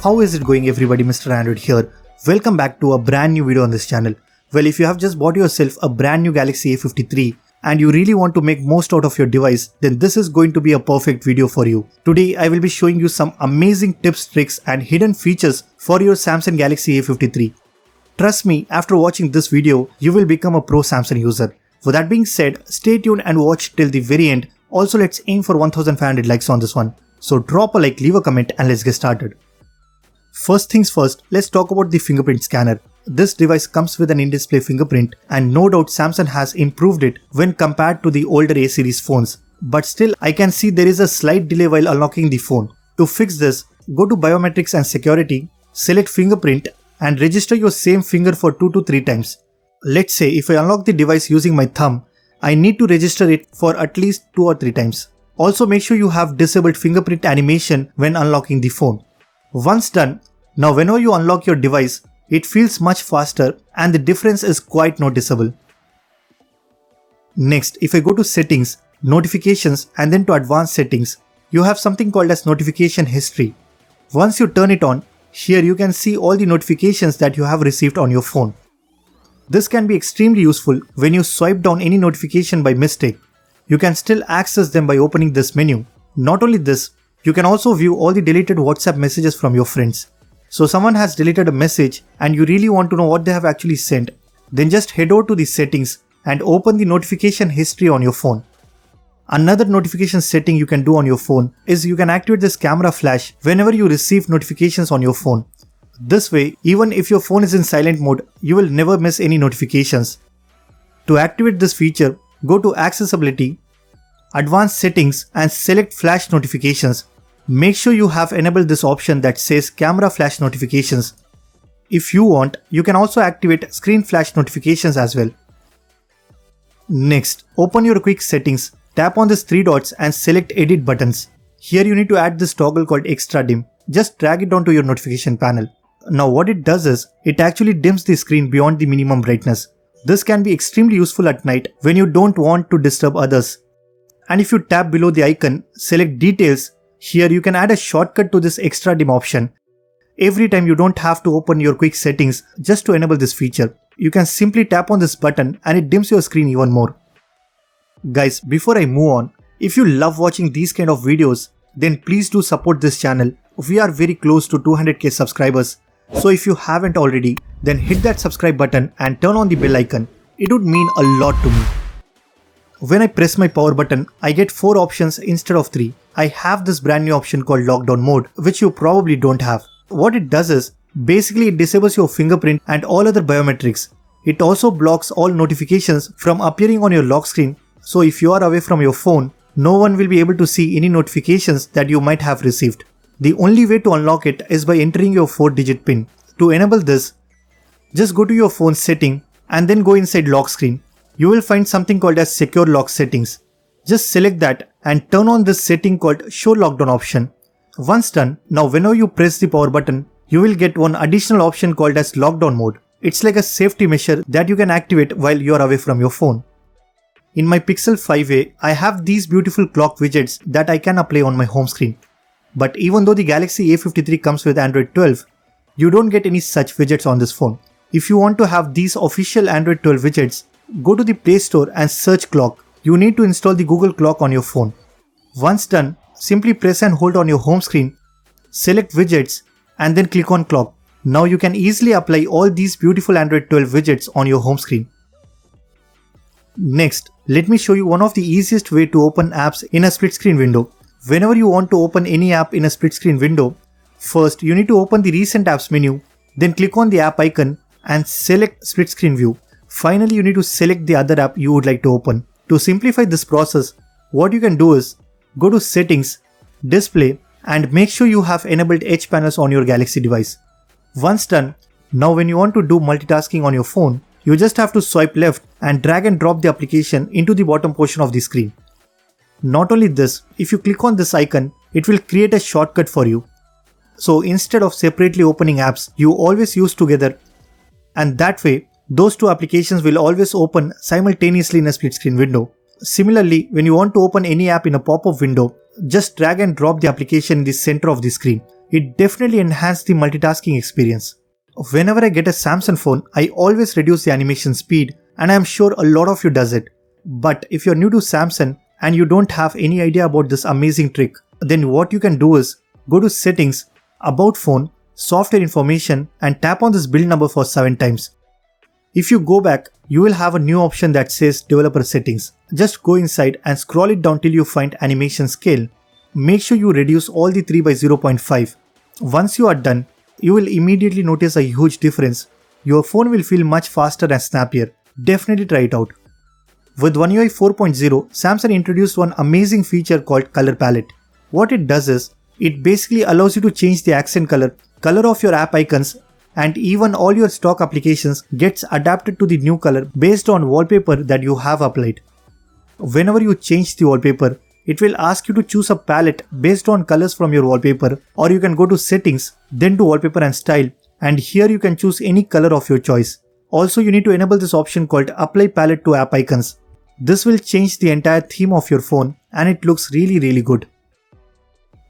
How is it going everybody, Mr. Android here. Welcome back to a brand new video on this channel. Well, if you have just bought yourself a brand new Galaxy A53 and you really want to make most out of your device, then this is going to be a perfect video for you. Today I will be showing you some amazing tips, tricks and hidden features for your Samsung Galaxy A53. Trust me, after watching this video, you will become a pro Samsung user. With that being said, stay tuned and watch till the very end. Also, let's aim for 1500 likes on this one. So drop a like, leave a comment and let's get started. First things first, let's talk about the fingerprint scanner. This device comes with an in-display fingerprint and no doubt Samsung has improved it when compared to the older A series phones. But still, I can see there is a slight delay while unlocking the phone. To fix this, go to biometrics and security, select fingerprint and register your same finger for 2 to 3 times. Let's say if I unlock the device using my thumb, I need to register it for at least 2 or 3 times. Also make sure you have disabled fingerprint animation when unlocking the phone. Once done, now whenever you unlock your device, it feels much faster and the difference is quite noticeable. Next, if I go to settings, notifications and then to advanced settings, you have something called as notification history. Once you turn it on, here you can see all the notifications that you have received on your phone. This can be extremely useful when you swipe down any notification by mistake. You can still access them by opening this menu. Not only this, you can also view all the deleted WhatsApp messages from your friends. So someone has deleted a message and you really want to know what they have actually sent, then just head over to the settings and open the notification history on your phone. Another notification setting you can do on your phone is you can activate this camera flash whenever you receive notifications on your phone. This way, even if your phone is in silent mode, you will never miss any notifications. To activate this feature, go to Accessibility, Advanced Settings and select Flash Notifications. Make sure you have enabled this option that says Camera Flash Notifications. If you want, you can also activate Screen Flash Notifications as well. Next, open your quick settings, tap on these 3 dots and select Edit buttons. Here you need to add this toggle called Extra Dim. Just drag it onto your notification panel. Now what it does is, it actually dims the screen beyond the minimum brightness. This can be extremely useful at night when you don't want to disturb others. And if you tap below the icon, select Details, here you can add a shortcut to this extra dim option. Every time you don't have to open your quick settings just to enable this feature. You can simply tap on this button and it dims your screen even more. Guys, before I move on, if you love watching these kind of videos, then please do support this channel. We are very close to 200k subscribers. So if you haven't already, then hit that subscribe button and turn on the bell icon. It would mean a lot to me. When I press my power button, I get 4 options instead of 3. I have this brand new option called lockdown mode, which you probably don't have. What it does is, basically it disables your fingerprint and all other biometrics. It also blocks all notifications from appearing on your lock screen. So if you are away from your phone, no one will be able to see any notifications that you might have received. The only way to unlock it is by entering your 4-digit PIN. To enable this, just go to your phone setting and then go inside lock screen. You will find something called as Secure Lock Settings. Just select that and turn on this setting called Show Lockdown option. Once done, now whenever you press the power button, you will get one additional option called as Lockdown Mode. It's like a safety measure that you can activate while you are away from your phone. In my Pixel 5a, I have these beautiful clock widgets that I can apply on my home screen. But even though the Galaxy A53 comes with Android 12, you don't get any such widgets on this phone. If you want to have these official Android 12 widgets, go to the Play Store and search clock. You need to install the Google clock on your phone. Once done, simply press and hold on your home screen, select widgets and then click on clock. Now you can easily apply all these beautiful Android 12 widgets on your home screen. Next, let me show you one of the easiest way to open apps in a split screen window. Whenever you want to open any app in a split screen window, first you need to open the recent apps menu, then click on the app icon and select split screen view. Finally, you need to select the other app you would like to open. To simplify this process, what you can do is go to Settings, Display and make sure you have enabled Edge panels on your Galaxy device. Once done, now when you want to do multitasking on your phone, you just have to swipe left and drag and drop the application into the bottom portion of the screen. Not only this, if you click on this icon, it will create a shortcut for you. So instead of separately opening apps, you always use together, and that way those two applications will always open simultaneously in a split screen window. Similarly, when you want to open any app in a pop-up window, just drag and drop the application in the center of the screen. It definitely enhances the multitasking experience. Whenever I get a Samsung phone, I always reduce the animation speed, and I am sure a lot of you does it. But if you're new to Samsung and you don't have any idea about this amazing trick, then what you can do is go to Settings, About Phone, Software Information and tap on this build number for 7 times. If you go back, you will have a new option that says Developer Settings. Just go inside and scroll it down till you find Animation Scale. Make sure you reduce all the 3 by 0.5. Once you are done, you will immediately notice a huge difference. Your phone will feel much faster and snappier. Definitely try it out. With One UI 4.0, Samsung introduced one amazing feature called Color Palette. What it does is, it basically allows you to change the accent color of your app icons, and even all your stock applications gets adapted to the new color based on wallpaper that you have applied. Whenever you change the wallpaper, it will ask you to choose a palette based on colors from your wallpaper, or you can go to Settings, then to Wallpaper and Style, and here you can choose any color of your choice. Also, you need to enable this option called Apply Palette to App Icons. This will change the entire theme of your phone and it looks really good.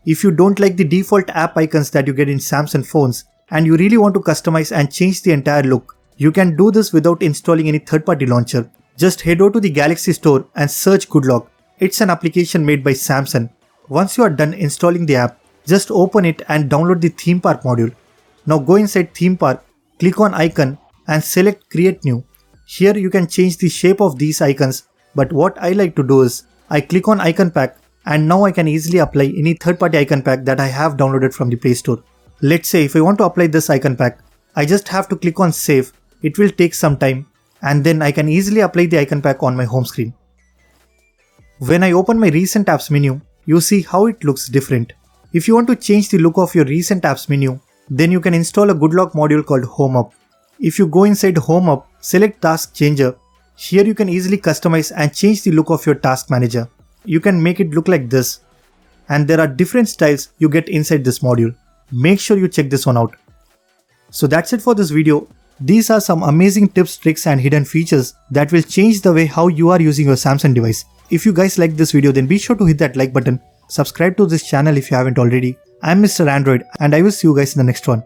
If you don't like the default app icons that you get in Samsung phones and you really want to customize and change the entire look, you can do this without installing any third-party launcher. Just head over to the Galaxy Store and search GoodLock. It's an application made by Samsung. Once you are done installing the app, just open it and download the Theme Park module. Now go inside Theme Park, click on Icon and select Create New. Here you can change the shape of these icons, but what I like to do is, I click on Icon Pack and now I can easily apply any third-party icon pack that I have downloaded from the Play Store. Let's say if I want to apply this icon pack, I just have to click on Save. It will take some time and then I can easily apply the icon pack on my home screen. When I open my Recent Apps menu, you see how it looks different. If you want to change the look of your Recent Apps menu, then you can install a GoodLock module called Home Up. If you go inside Home Up, select Task Changer. Here you can easily customize and change the look of your task manager. You can make it look like this. And there are different styles you get inside this module. Make sure you check this one out. So that's it for this video. These are some amazing tips, tricks and hidden features that will change the way how you are using your Samsung device. If you guys like this video, then be sure to hit that like button. Subscribe to this channel if you haven't already. I'm Mr. Android and I will see you guys in the next one.